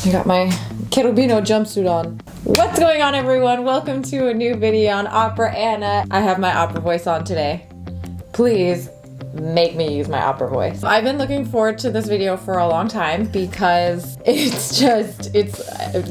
I got my cherubino jumpsuit on. What's going on, everyone? Welcome to a new video on Opera Anna. I have my opera voice on today. Please make me use my opera voice. I've been looking forward to this video for a long time because it's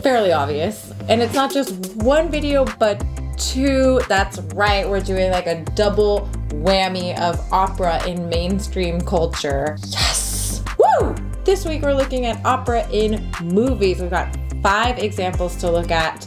fairly obvious. And it's not just one video, but two. That's right, we're doing like a double whammy of opera in mainstream culture. Yes! Woo! This week we're looking at opera in movies. We've got 5 examples to look at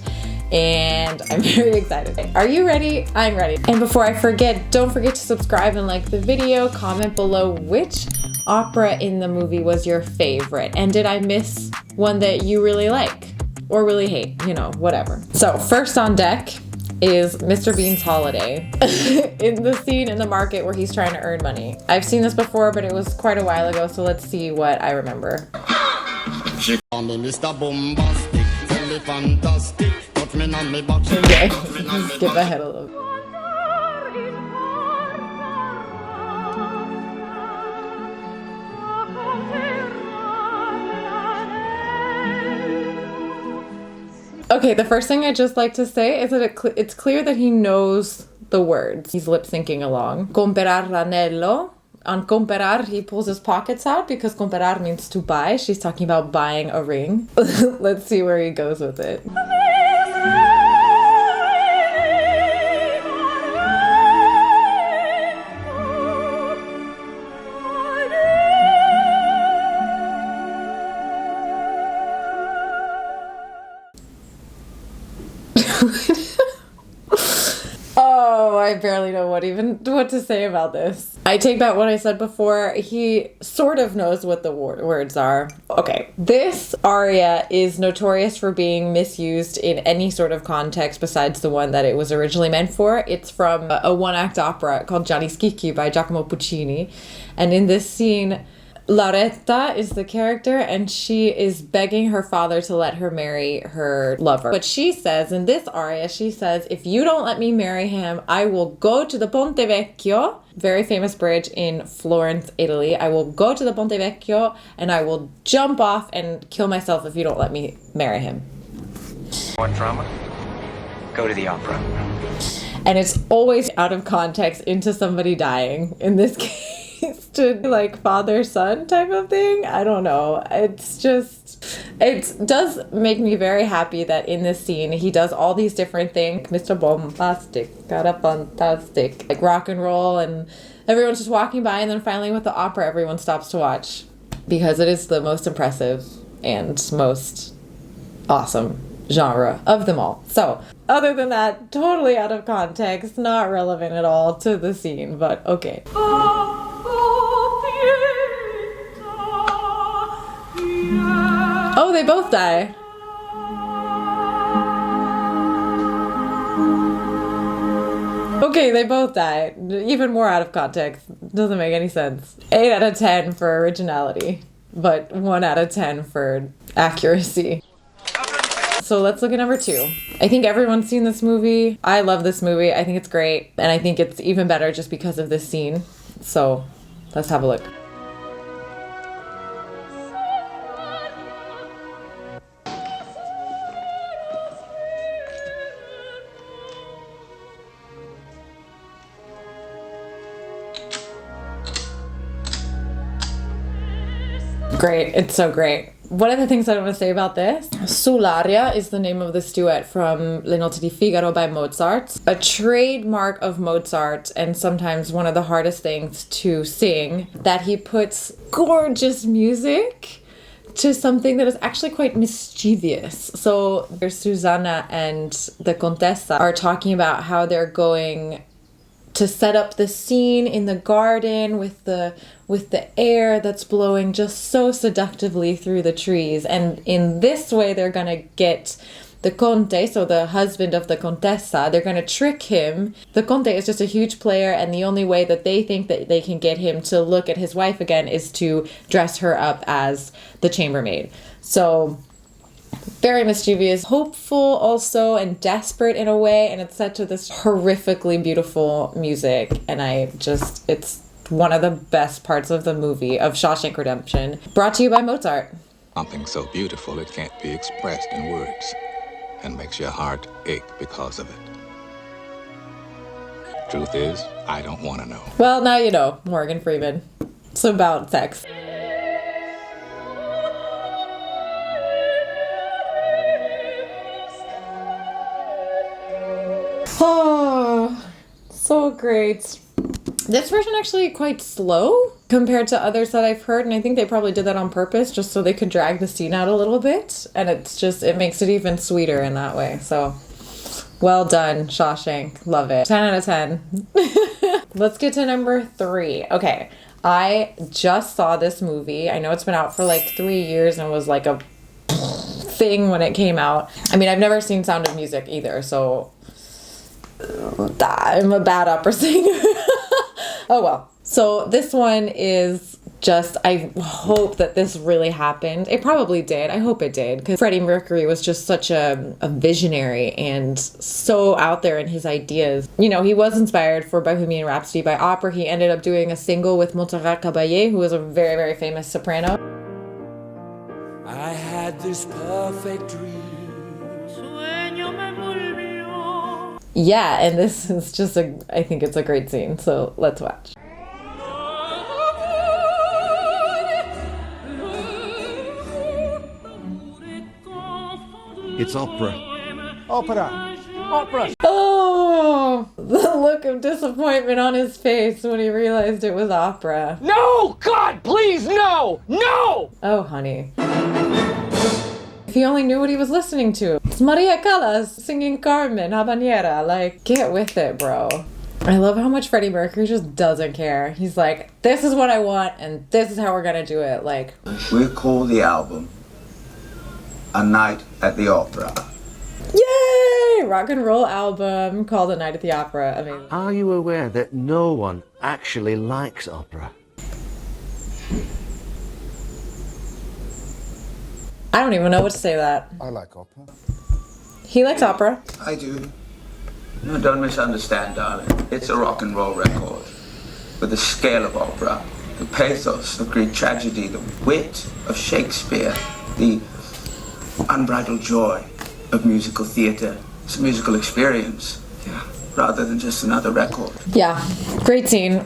and I'm very excited. Are you ready? I'm ready. And before I forget, don't forget to subscribe and like the video. Comment below which opera in the movie was your favorite. And did I miss one that you really like or really hate? You know, whatever. So first on deck is Mr. Bean's Holiday in the scene in the market where he's trying to earn money. I've seen this before, but it was quite a while ago, so let's see what I remember. Okay, skip ahead a little. Okay, the first thing I'd just like to say is that it's clear that he knows the words. He's lip syncing along. Comprar l'anello. On comprar, he pulls his pockets out because comprar means to buy. She's talking about buying a ring. Let's see where he goes with it. Oh, I barely know what to say about this. I take back what I said before. He sort of knows what the words are. Okay, this aria is notorious for being misused in any sort of context besides the one that it was originally meant for. It's from a one-act opera called Gianni Schicchi by Giacomo Puccini. And in this scene, Lauretta is the character and she is begging her father to let her marry her lover. But she says, in this aria, she says, if you don't let me marry him, I will go to the Ponte Vecchio, very famous bridge in Florence, Italy. I will go to the Ponte Vecchio and I will jump off and kill myself if you don't let me marry him. Want drama? Go to the opera. And it's always out of context into somebody dying. In this case, to like father-son type of thing. I don't know. It does make me very happy that in this scene he does all these different things. Mr. Bombastic, cara fantastic, like rock and roll, and everyone's just walking by, and then finally with the opera everyone stops to watch because it is the most impressive and most awesome genre of them all. So other than that, totally out of context, not relevant at all to the scene, but okay. Oh, they both die. Okay, they both die. Even more out of context. Doesn't make any sense. 8 out of 10 for originality, but 1 out of 10 for accuracy. So let's look at number 2. I think everyone's seen this movie. I love this movie. I think it's great. And I think it's even better just because of this scene. So let's have a look. Great. It's so great. One of the things I want to say about this, Sull'aria is the name of this duet from Le Nozze di Figaro by Mozart. A trademark of Mozart and sometimes one of the hardest things to sing, that he puts gorgeous music to something that is actually quite mischievous. So there's Susanna and the Contessa are talking about how they're going to set up the scene in the garden with the air that's blowing just so seductively through the trees. And in this way, they're going to get the Conte, so the husband of the Contessa, they're going to trick him. The Conte is just a huge player, and the only way that they think that they can get him to look at his wife again is to dress her up as the chambermaid. So very mischievous, hopeful also, and desperate in a way, and it's set to this horrifically beautiful music, and it's one of the best parts of the movie, of Shawshank Redemption, brought to you by Mozart. Something so beautiful it can't be expressed in words, and makes your heart ache because of it. Truth is, I don't want to know. Well, now you know, Morgan Freeman. It's about sex. Oh, so great. This version actually quite slow compared to others that I've heard, and I think they probably did that on purpose just so they could drag the scene out a little bit, and it makes it even sweeter in that way. So well done, Shawshank. Love it. 10 out of 10. Let's get to number 3. Okay, I just saw this movie. I know it's been out for like 3 years and was like a thing when it came out. I mean, I've never seen Sound of Music either, so I'm a bad opera singer. Oh well. So this one is just, I hope that this really happened. It probably did. I hope it did, because Freddie Mercury was just such a visionary and so out there in his ideas. You know, he was inspired for Bohemian Rhapsody by opera. He ended up doing a single with Mozart, who was a very, very famous soprano. I had this perfect dream. Yeah, and this is just I think it's a great scene, so let's watch. It's opera. Opera. Opera. Oh, the look of disappointment on his face when he realized it was opera. No! God, please, no! No! Oh, honey. If he only knew what he was listening to. It's Maria Callas singing Carmen, Habañera. Like, get with it, bro. I love how much Freddie Mercury just doesn't care. He's like, this is what I want, and this is how we're gonna do it. Like, we call the album A Night at the Opera. yay! Rock and roll album called A Night at the Opera. I mean, Are you aware that no one actually likes opera? I don't even know what to say to that. I like opera. He likes opera. I do. No, don't misunderstand, darling. It's a rock and roll record. With the scale of opera, the pathos of Greek tragedy, the wit of Shakespeare, the unbridled joy of musical theater. It's a musical experience, yeah, rather than just another record. Yeah, great scene.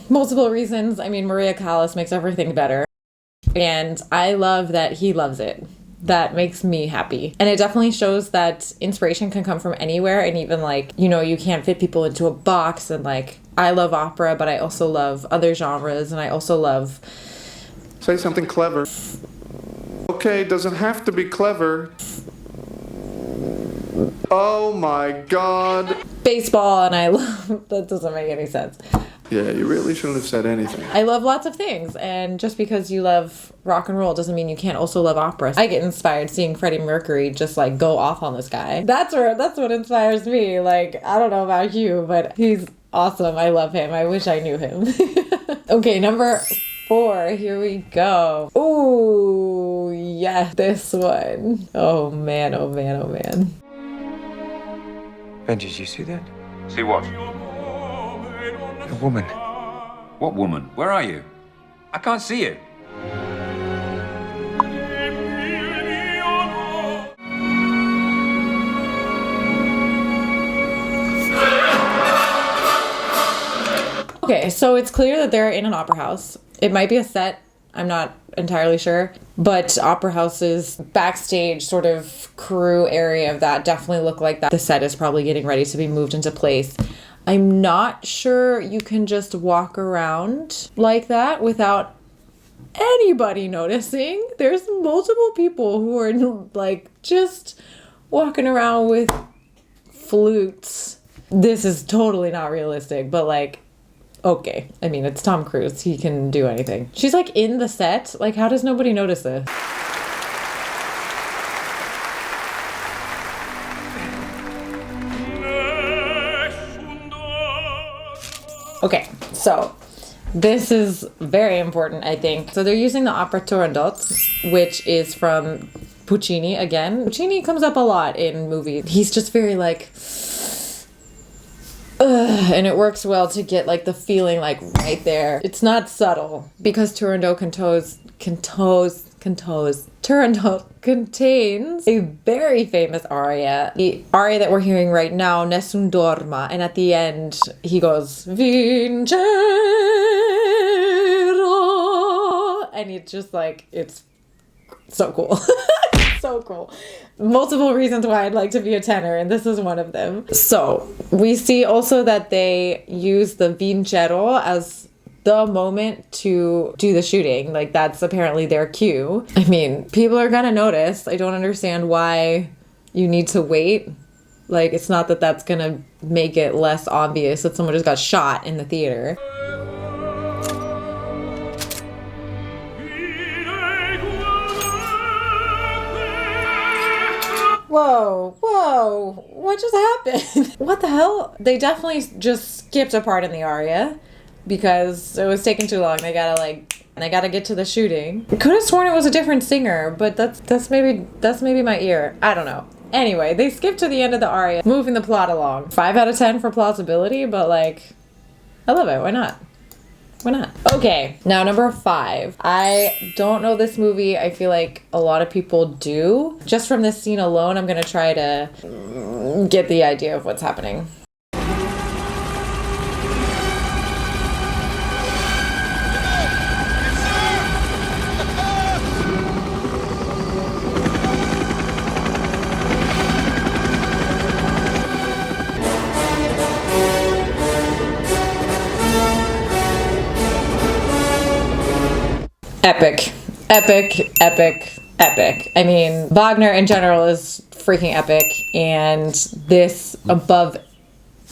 Multiple reasons. I mean, Maria Callas makes everything better. And I love that he loves it. That makes me happy. And it definitely shows that inspiration can come from anywhere. And even like, you know, you can't fit people into a box. And like, I love opera, but I also love other genres. And I also love... Say something clever. Okay, doesn't have to be clever. Oh my God. baseball. And I love... That doesn't make any sense. Yeah, you really shouldn't have said anything. I love lots of things, and just because you love rock and roll doesn't mean you can't also love opera. I get inspired seeing Freddie Mercury just like go off on this guy. That's what inspires me. Like, I don't know about you, but he's awesome. I love him. I wish I knew him. Okay, number 4. Here we go. Ooh, yeah, this one. Oh man, oh man, oh man. Ben, did you see that? See what? A woman. What woman? Where are you? I can't see you. Okay, so it's clear that they're in an opera house. It might be a set. I'm not entirely sure. But opera houses, backstage sort of crew area of that definitely look like that. The set is probably getting ready to be moved into place. I'm not sure you can just walk around like that without anybody noticing. There's multiple people who are like just walking around with flutes. This is totally not realistic, but like, okay. I mean, it's Tom Cruise. He can do anything. She's like in the set. Like, how does nobody notice this? Okay, so this is very important, I think. So they're using the opera Turandot, which is from Puccini again. Puccini comes up a lot in movies. He's just very like, and it works well to get like the feeling like right there. It's not subtle because Turandot Turandot contains a very famous aria. The aria that we're hearing right now, Nessun dorma, and at the end he goes Vincero, and it's just like, it's so cool. So cool. Multiple reasons why I'd like to be a tenor, and this is one of them. So we see also that they use the vincero as the moment to do the shooting. Like, that's apparently their cue. I mean, people are gonna notice. I don't understand why you need to wait. Like, it's not that that's gonna make it less obvious that someone just got shot in the theater. Whoa, whoa, what just happened? What the hell? They definitely just skipped a part in the aria because it was taking too long. They gotta get to the shooting. I could have sworn it was a different singer, but that's maybe my ear. I don't know. Anyway, they skipped to the end of the aria, moving the plot along. 5 out of 10 for plausibility, but like, I love it. Why not? Why not? Okay, now number 5. I don't know this movie. I feel like a lot of people do. Just from this scene alone, I'm gonna try to get the idea of what's happening. Epic, epic, epic, epic. I mean, Wagner in general is freaking epic, and this, above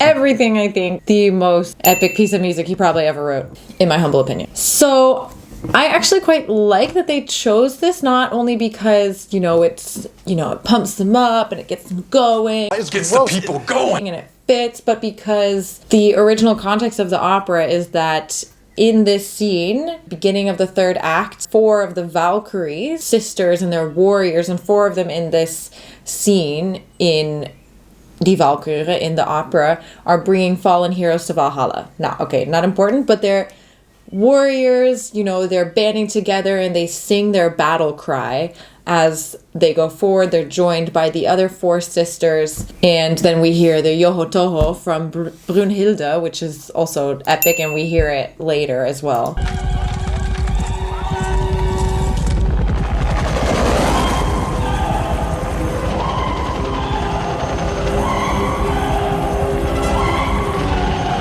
everything, I think, the most epic piece of music he probably ever wrote, in my humble opinion. So I actually quite like that they chose this, not only because, it pumps them up and it gets them going. It gets the people going. And it fits, but because the original context of the opera is that in this scene, beginning of the 3rd act, 4 of the Valkyries, sisters and their warriors, and 4 of them in this scene in Die Walküre, in the opera, are bringing fallen heroes to Valhalla. Now, okay, not important, but they're warriors, they're banding together and they sing their battle cry as they go forward. They're joined by the other 4 sisters, and then we hear the Yoho Toho from Brunhilde, which is also epic, and we hear it later as well.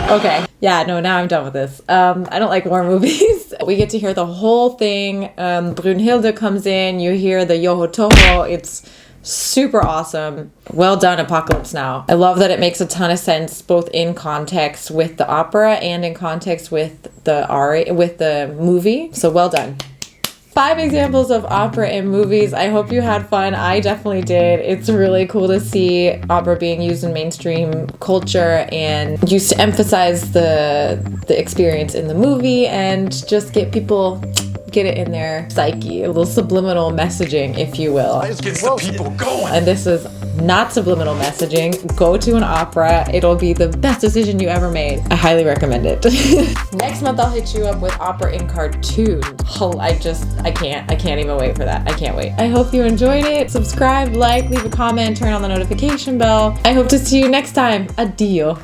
Okay, yeah, no, now I'm done with this. I don't like war movies. We get to hear the whole thing. Brunhilde comes in, you hear the Yoho Toho. It's super awesome. Well done, Apocalypse Now. I love that it makes a ton of sense, both in context with the opera and in context with the aria, with the movie. So well done. 5 examples of opera in movies. I hope you had fun. I definitely did. It's really cool to see opera being used in mainstream culture and used to emphasize the experience in the movie and just get it in their psyche. A little subliminal messaging, if you will. It gets the people going. And this is not subliminal messaging. Go to an opera. It'll be the best decision you ever made. I highly recommend it. Next month, I'll hit you up with opera in cartoon. Oh, I can't even wait for that. I can't wait. I hope you enjoyed it. Subscribe, like, leave a comment, turn on the notification bell. I hope to see you next time. Addio.